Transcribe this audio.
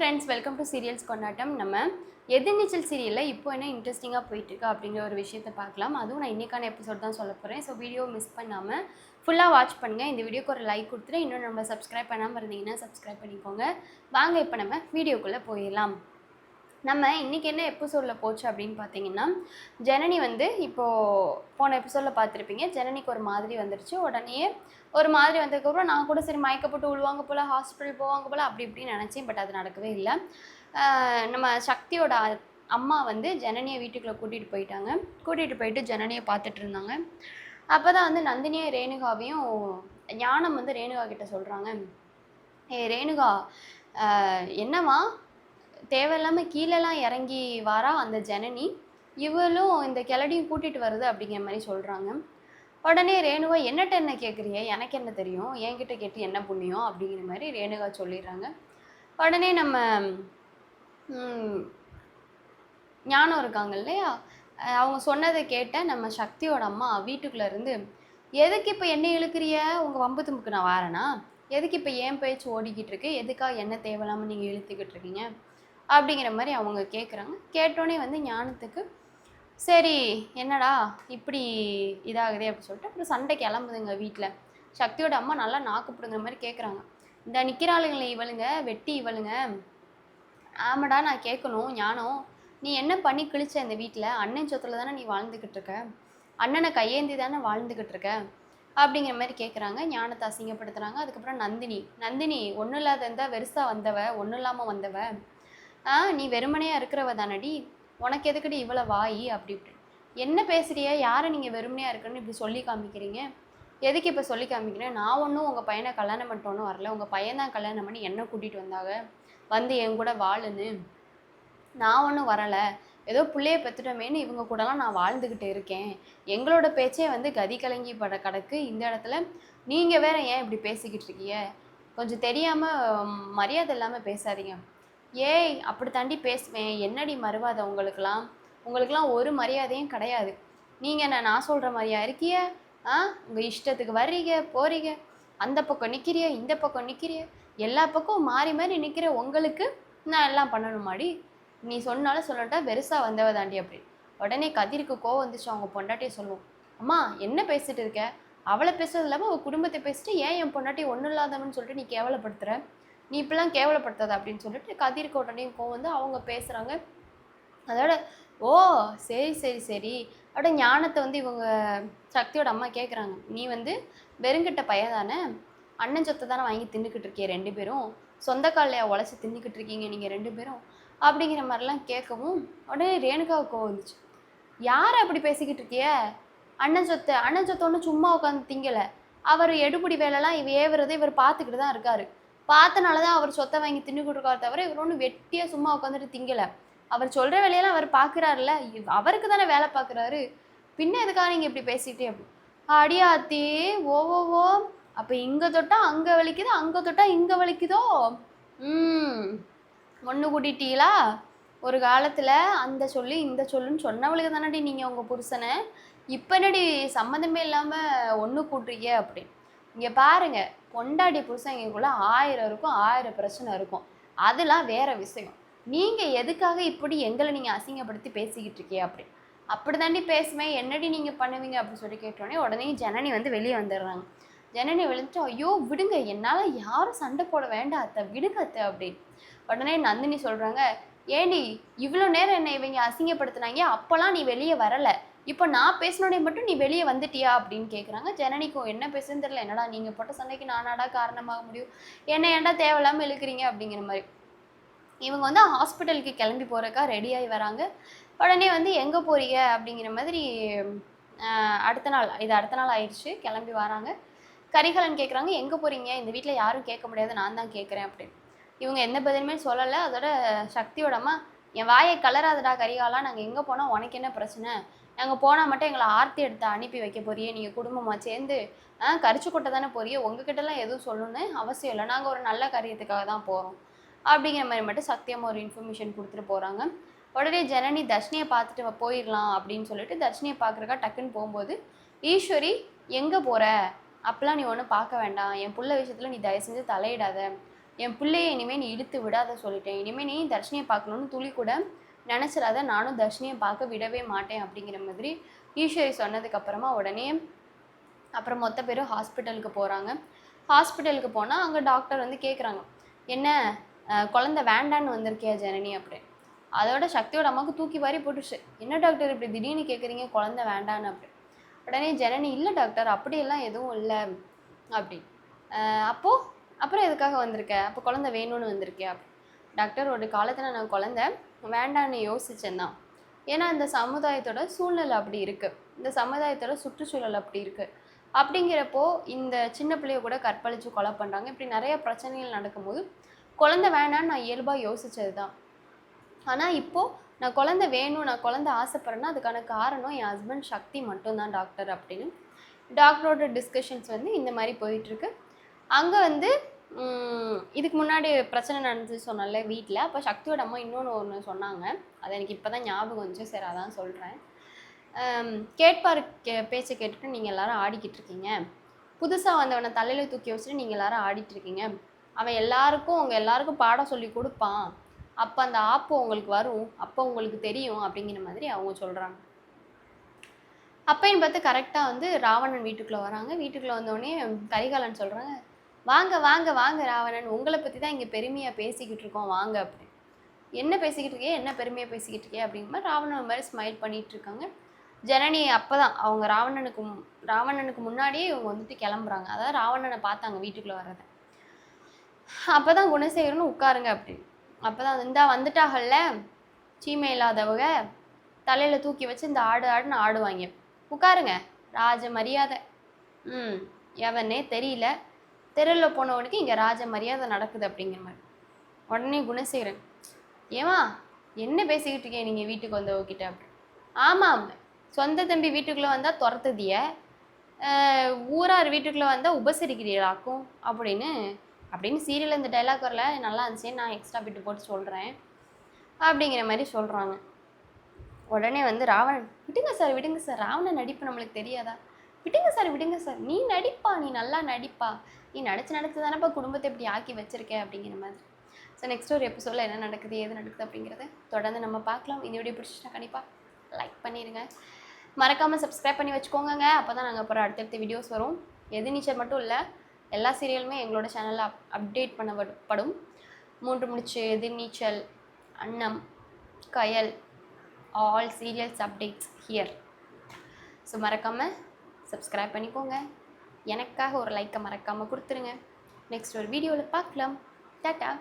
Friends, welcome to serials கொண்டாட்டம். நம்ம எதிர்நீச்சல் சீரியலில் இப்போ என்ன இன்ட்ரெஸ்டிங்காக போயிட்டுருக்கு அப்படிங்கிற ஒரு விஷயத்தை பார்க்கலாம். அதுவும் நான் இன்றைக்கான எபிசோட் தான் சொல்ல போகிறேன். ஸோ வீடியோ மிஸ் பண்ணாமல் ஃபுல்லாக வாட்ச் பண்ணுங்கள். இந்த வீடியோக்கு ஒரு லைக் கொடுத்துட்டு இன்னும் நம்ம சப்ஸ்கிரைப் பண்ணாமல் இருந்தீங்கன்னா சப்ஸ்கிரைப் பண்ணிக்கோங்க. வாங்க இப்போ நம்ம வீடியோக்குள்ளே போயிடலாம். நம்ம இன்றைக்கி என்ன எபிசோடில் போச்சு அப்படின்னு பார்த்தீங்கன்னா, ஜனனி வந்து இப்போது போன எபிசோடில் பார்த்துருப்பீங்க. ஜனனிக்கு ஒரு மாதிரி வந்துடுச்சு. உடனே ஒரு மாதிரி வந்ததுக்கப்புறம் நான் கூட சரி மயக்கப்பட்டு விழுவாங்க போல், ஹாஸ்பிட்டல் போவாங்க போல் அப்படி இப்படின்னு நினச்சேன். பட் அது நடக்கவே இல்லை. நம்ம சக்தியோட அம்மா வந்து ஜனனியை வீட்டுக்குள்ளே கூட்டிகிட்டு போயிட்டாங்க. கூட்டிகிட்டு போயிட்டு ஜனனியை பார்த்துட்டு இருந்தாங்க. அப்போ தான் வந்து நந்தினியும் ரேணுகாவையும் ஞானம் வந்து ரேணுகா கிட்ட சொல்கிறாங்க, ரேணுகா, என்னம்மா தேவையில்லாமல் கீழெல்லாம் இறங்கி வாரா அந்த ஜனனி, இவளும் இந்த கிளடியும் கூட்டிகிட்டு வருது அப்படிங்கிற மாதிரி சொல்கிறாங்க. உடனே ரேணுகா, என்னட்ட என்ன கேட்குறிய, எனக்கு என்ன தெரியும், என்கிட்ட கேட்டு என்ன புண்ணியம் அப்படிங்கிற மாதிரி ரேணுகா சொல்லிடுறாங்க. உடனே நம்ம ஞானம் இருக்காங்க இல்லையா, அவங்க சொன்னதை கேட்ட நம்ம சக்தியோட அம்மா வீட்டுக்குள்ளே இருந்து, எதுக்கு இப்போ என்ன இழுக்கிறிய, உங்கள் வம்பு தும்புக்கு நான் வாரேனா, எதுக்கு இப்போ ஏன் பேச்சு ஓடிக்கிட்டு இருக்கு, எதுக்காக என்ன தேவையில்லாமல் நீங்கள் இழுத்துக்கிட்டு இருக்கீங்க அப்படிங்கிற மாதிரி அவங்க கேட்குறாங்க. கேட்டோடனே வந்து ஞானத்துக்கு சரி என்னடா இப்படி இதாகுதே அப்படி சொல்லிட்டு அப்புறம் சண்டை கிளம்புதுங்க வீட்டில். சக்தியோட அம்மா நல்லா நாக்கு பிடுங்குற மாதிரி கேட்குறாங்க, இந்த நிற்கிறாளுங்களே இவளுங்க, வெட்டி இவளுங்க, ஆமாடா நான் கேட்கணும் ஞானம், நீ என்ன பண்ணி கிழிச்ச இந்த வீட்டில், அண்ணன் சொத்துல தானே நீ வாழ்ந்துக்கிட்டு இருக்க, அண்ணனை கையேந்தி தானே வாழ்ந்துக்கிட்டு இருக்க அப்படிங்கிற மாதிரி கேட்குறாங்க. ஞானத்தை அசிங்கப்படுத்துகிறாங்க. அதுக்கப்புறம் நந்தினி ஒன்றும் இல்லாத இருந்தால் வெறுசாக வந்தவ, ஒன்றும் இல்லாமல் வந்தவ, நீ வெறுமனையாக இருக்கிறவ தானடி, உனக்கு எதுக்கடி இவ்வளோ வாயி அப்படி இப்படி என்ன பேசுகிறிய, யாரை நீங்கள் வெறுமனையாக இருக்குன்னு இப்படி சொல்லி காமிக்கிறீங்க, எதுக்கு இப்போ சொல்லி காமிக்கிறேன், நான் ஒன்றும் உங்கள் பையனை கல்யாணம் பண்ணிட்டு ஒன்றும் வரல, உங்கள் பையன் தான் கல்யாணம் பண்ணி என்னை கூட்டிகிட்டு வந்தாங்க, வந்து என் கூட வாழுன்னு, நான் ஒன்றும் வரலை, ஏதோ பிள்ளைய பெற்றுட்டோமேனு இவங்க கூடலாம் நான் வாழ்ந்துக்கிட்டு இருக்கேன், எங்களோட பேச்சே வந்து கதி கலங்கி பட கிடக்கு, இந்த இடத்துல நீங்கள் வேற ஏன் இப்படி பேசிக்கிட்டு இருக்கீங்க, கொஞ்சம் தெரியாமல் மரியாதை இல்லாமல் பேசாதீங்க, ஏய் அப்படி தாண்டி பேசுவேன், என்னடி மறுவாத உங்களுக்கெல்லாம் ஒரு மரியாதையும் கிடையாது, நீங்கள் என்ன நான் சொல்கிற மாதிரியா இருக்கிய, உங்கள் இஷ்டத்துக்கு வர்றீங்க போகிறீங்க, அந்த பக்கம் நிற்கிறிய இந்த பக்கம் நிற்கிறிய, எல்லா பக்கம் மாறி மாறி நிற்கிற உங்களுக்கு நான் எல்லாம் பண்ணணுமாடி, நீ சொன்னாலும் சொல்லட்டா வெறுசாக வந்தவ தாண்டி அப்படி. உடனே கதிருக்கு கோவம் வந்துச்சு. அவங்க பொண்டாட்டியை சொல்லுவோம், அம்மா என்ன பேசிட்டு இருக்க, அவளை பேசுறது இல்லாமல் அவள் குடும்பத்தை பேசிட்டு ஏன் என் பொண்டாட்டி ஒன்றும் இல்லாதவன்னு சொல்லிட்டு நீ கேவலப்படுத்துகிற, நீ இப்படிலாம் கேவலப்படுத்தாத அப்படின்னு சொல்லிட்டு கதிருக்கு உடனே கோவம் வந்து அவங்க பேசுகிறாங்க. அதோட ஓ சரி சரி சரி அப்படியே ஞானத்தை வந்து இவங்க சக்தியோட அம்மா கேட்குறாங்க, நீ வந்து வெறுங்கிட்ட பையன் தானே, அண்ணன் சொத்தை தானே வாங்கி தின்னுக்கிட்டு இருக்கீங்க ரெண்டு பேரும், சொந்த காலையா உழைச்சி தின்னுக்கிட்டு இருக்கீங்க நீங்கள் ரெண்டு பேரும் அப்படிங்கிற மாதிரிலாம் கேட்கவும் உடனே ரேணுகாவுக்கு வந்துச்சு, யார் அப்படி பேசிக்கிட்டு இருக்கிய, அண்ணன் சொத்தை ஒன்றும் சும்மா உட்காந்து திங்கலை, அவர் எடுபடி வேலைலாம் ஏவுறதை இவர் பார்த்துக்கிட்டு தான் இருக்காரு, பார்த்தனால தான் அவர் சொத்தை வாங்கி தின்னுக்கிட்டு இருக்கார் தவிர இவர் ஒன்றும் வெட்டியாக சும்மா உட்காந்துட்டு திங்கலை, அவர் சொல்கிற வேலையெல்லாம் அவர் பார்க்குறாருல்ல, அவருக்கு தானே வேலை பார்க்குறாரு, பின்ன எதுக்காக நீங்கள் இப்படி பேசிகிட்டே அப்படி, அடியாத்தி ஓ அப்போ இங்கே தொட்டால் அங்கே வலிக்குது, அங்கே தொட்டால் இங்கே வலிக்குதோ, ஒன்று கூட்டிட்டீங்களா, ஒரு காலத்தில் அந்த சொல்லி இந்த சொல்லுன்னு சொன்னவளுக்கு தானடி நீங்கள் உங்கள் புருஷனை, இப்போ என்னடி சம்மந்தமே இல்லாமல் ஒன்று கூட்டுறீங்க அப்படின்னு. இங்கே பாருங்கள், பொண்டாடி புருஷங்களுக்குள்ள 1000 இருக்கும், 1000 பிரச்சனை இருக்கும், அதெல்லாம் வேறு விஷயம், நீங்கள் எதுக்காக இப்படி எங்களை நீங்கள் அசிங்கப்படுத்தி பேசிக்கிட்டு இருக்கீங்க அப்படி, அப்படி தாண்டி பேசுவேன், என்னடி நீங்கள் பண்ணுவீங்க அப்படின்னு சொல்லி கேட்டோடனே உடனே ஜனனி வந்து வெளியே வந்துடுறாங்க. ஜனனி விழுந்துட்டு, ஐயோ விடுங்க, என்னால் யாரும் சண்டை போட வேண்டாம் அத்தை, விடுங்க அத்தை அப்படின்னு. உடனே நந்தினி சொல்கிறாங்க, ஏண்டி இவ்வளோ நேரம் என்னை இவங்க அசிங்கப்படுத்தினாங்க, அப்போல்லாம் நீ வெளியே வரலை, இப்போ நான் பேசினோடனே மட்டும் நீ வெளியே வந்துட்டியா அப்படின்னு கேட்குறாங்க. ஜனனிக்கும் என்ன பேசுன்னு தெரியல, என்னடா நீங்கள் போட்ட சண்டைக்கு நானாடா காரணமாக முடியும், என்ன ஏன்டா தேவையில்லாமல் இழுக்கிறீங்க அப்படிங்கிற மாதிரி. இவங்க வந்து ஹாஸ்பிட்டலுக்கு கிளம்பி போகிறக்கா ரெடியாகி வராங்க. உடனே வந்து எங்கே போகிறீங்க அப்படிங்கிற மாதிரி அடுத்த நாள் ஆயிடுச்சு, கிளம்பி வராங்க. கரிகாலன் கேட்குறாங்க, எங்கே போகிறீங்க, இந்த வீட்டில் யாரும் கேட்க முடியாது, நான் தான் கேட்குறேன் அப்படின்னு. இவங்க எந்த பதிலுமே சொல்லலை. அதோட சக்தியோட அம்மா, என் வாயை கலராதடா கரிகாலா, நாங்கள் எங்கே போனால் உனக்கு என்ன பிரச்சனை, நாங்கள் போனால் மட்டும் எங்களை ஆர்த்தி எடுத்து அனுப்பி வைக்க போறியே, நீங்கள் குடும்பமாக சேர்ந்து கரிச்சு கொட்டை தானே போறியே, உங்ககிட்டலாம் எதுவும் சொல்லணும்னு அவசியம் இல்லை, நாங்கள் ஒரு நல்ல காரியத்துக்காக தான் போகிறோம் அப்படிங்கிற மாதிரி மட்டும் சத்தியமாக ஒரு இன்ஃபர்மேஷன் கொடுத்துட்டு போகிறாங்க. உடனே ஜனனி தர்ஷினியை பார்த்துட்டு போயிடலாம் அப்படின்னு சொல்லிட்டு தர்ஷினியை பார்க்குறக்கா டக்குன்னு போகும்போது, ஈஸ்வரி எங்கே போகிற, அப்போலாம் நீ ஒன்றும் பார்க்க வேண்டாம், என் புள்ள விஷயத்தில் நீ தயவு செஞ்சு தலையிடாத, என் பிள்ளைய இனிமேல் நீ இழுத்து விடாத சொல்லிட்டேன். இனிமேல் நீ தர்ஷினியை பார்க்கணுன்னு துளி கூட நினச்சிடாத, நானும் தர்ஷினியை பார்க்க விடவே மாட்டேன் அப்படிங்கிற மாதிரி ஈஸ்வரி சொன்னதுக்கப்புறமா உடனே அப்புறம் மொத்த பேரும் ஹாஸ்பிட்டலுக்கு போகிறாங்க. ஹாஸ்பிட்டலுக்கு போனால் அங்கே டாக்டர் வந்து கேட்குறாங்க, என்ன குழந்தை வேண்டான்னு வந்திருக்கியா ஜனனி அப்படின்னு. அதோட சக்தியோட அம்மாவுக்கு தூக்கி வாரி போட்டுச்சு. என்ன டாக்டர் இப்படி திடீர்னு கேட்குறீங்க குழந்தை வேண்டான்னு அப்படி. உடனே ஜனனி, இல்லை டாக்டர் அப்படியெல்லாம் எதுவும் இல்லை அப்படி. அப்போது அப்புறம் எதுக்காக வந்திருக்க, அப்போ குழந்தை வேணும்னு வந்திருக்கே அப்படி. டாக்டர், ஒரு காலத்தில் நான் குழந்தை வேண்டான்னு யோசித்தேன் தான். ஏன்னா இந்த சமுதாயத்தோட சூழ்நிலை அப்படி இருக்குது, இந்த சமுதாயத்தோட சுற்றுச்சூழல் அப்படி இருக்குது. அப்படிங்கிறப்போ இந்த சின்ன பிள்ளைய கூட கற்பழித்து கொலை பண்ணுறாங்க. இப்படி நிறைய பிரச்சனைகள் நடக்கும்போது குழந்தை வேணான்னு நான் இயல்பாக யோசித்தது தான். ஆனால் இப்போது நான் குழந்தை வேணும், நான் குழந்தை ஆசைப்பட்றேன்னா அதுக்கான காரணம் என் ஹஸ்பண்ட் சக்தி மட்டும்தான் டாக்டர் அப்படின்னு டாக்டரோட டிஸ்கஷன்ஸ் வந்து இந்த மாதிரி போயிட்டுருக்கு. அங்கே வந்து இதுக்கு முன்னாடி பிரச்சனை நடந்துச்சு சொன்னால வீட்டில். அப்போ சக்தியோட அம்மா ஒன்று சொன்னாங்க, அது எனக்கு இப்போ தான் ஞாபகம் வந்துச்சு. சரி அதான் சொல்கிறேன். கேட்பார் பேச்சை கேட்டுட்டு நீங்கள் எல்லாரும் ஆடிக்கிட்டு இருக்கீங்க, புதுசாக வந்தவனை தலையில் தூக்கி வச்சுட்டு நீங்கள் எல்லாரும் ஆடிட்டு இருக்கீங்க, அவன் உங்கள் எல்லாருக்கும் பாடம் சொல்லி கொடுப்பான், அப்போ அந்த ஆப்பு உங்களுக்கு வரும், அப்போ உங்களுக்கு தெரியும் அப்படிங்கிற மாதிரி அவங்க சொல்கிறாங்க. அப்பையும் பார்த்து கரெக்டாக வந்து ராவணன் வீட்டுக்குள்ளே வராங்க. வீட்டுக்குள்ளே வந்தோடனே கரிகாலன் சொல்கிறாங்க, வாங்க வாங்க வாங்க ராவணன், உங்களை பற்றி தான் இங்கே பெருமையாக பேசிக்கிட்டு இருக்கோம் வாங்க அப்படி. என்ன பேசிக்கிட்டு இருக்கே, என்ன பெருமையாக பேசிக்கிட்டு இருக்கே அப்படிங்கிற மாதிரி ராவணன் மாதிரி ஸ்மைல் பண்ணிகிட்டு இருக்காங்க. ஜனனி அப்போ தான் அவங்க ராவணனுக்கு முன்னாடியே இவங்க வந்துட்டு கிளம்புறாங்க. அதாவது ராவணனை பார்த்தாங்க வீட்டுக்குள்ளே வர்றதை. அப்போ தான் குணசேகரனும் உட்காருங்க அப்படின்னு. அப்போ தான் இந்தா வந்துட்டாகல்ல சீமை இல்லாதவங்க, தலையில் தூக்கி வச்சு இந்த ஆடுன்னு ஆடுவாங்க, உட்காருங்க, ராஜ மரியாதை. எவனே தெரியல, தெருவில் போனவனுக்கு இங்கே ராஜ மரியாதை நடக்குது அப்படிங்கிற மாதிரி. உடனே குணசேகரன், ஏமா என்ன பேசிக்கிட்டு இருக்கேன் நீங்கள் வீட்டுக்கு வந்தவகிட்ட அப்படி. ஆமாம், சொந்த தம்பி வீட்டுக்குள்ளே வந்தால் துரத்துதிய, ஊரார் வீட்டுக்குள்ளே வந்தால் உபசரிக்கிறீர்களாக்கும் அப்படின்னு சீரியலில் இந்த டைலாக் வரல, நல்லா இருந்துச்சு, நான் எக்ஸ்ட்ரா பிட்டு போட்டு சொல்கிறேன் அப்படிங்கிற மாதிரி சொல்கிறாங்க. உடனே வந்து ராவணன், விடுங்க சார் ராவணன் நடிப்பு நம்மளுக்கு தெரியாதா, விடுங்க சார் நீ நடிப்பா, நீ நல்லா நடிப்பா, நீ நடிச்சு தானேப்பா குடும்பத்தை இப்படி ஆக்கி வச்சிருக்க அப்படிங்கிற மாதிரி. ஸோ நெக்ஸ்ட் ஒரு எபிசோடில் என்ன நடக்குது ஏது நடக்குது அப்படிங்கிறத தொடர்ந்து நம்ம பார்க்கலாம். இந்த வீடியோ பிடிச்சிட்டா கண்டிப்பாக லைக் பண்ணிடுங்க, மறக்காமல் சப்ஸ்கிரைப் பண்ணி வச்சுக்கோங்க. அப்போ தான் நாங்கள் அப்புறம் அடுத்தடுத்த வீடியோஸ் வரும். எதிர்நீச்சல் மட்டும் இல்லை, எல்லா சீரியலுமே எங்களோட சேனலில் அப்டேட் பண்ணப்படும். 3 Mudichu, Ethirneechal, Annam, Kayal, all serials updates here. So மறக்காமல் சப்ஸ்கிரைப் பண்ணிக்கோங்க, எனக்காக ஒரு லைக்கை மறக்காமல் கொடுத்துருங்க. நெக்ஸ்ட் ஒரு வீடியோவில் பார்க்கலாம். டாட்டா.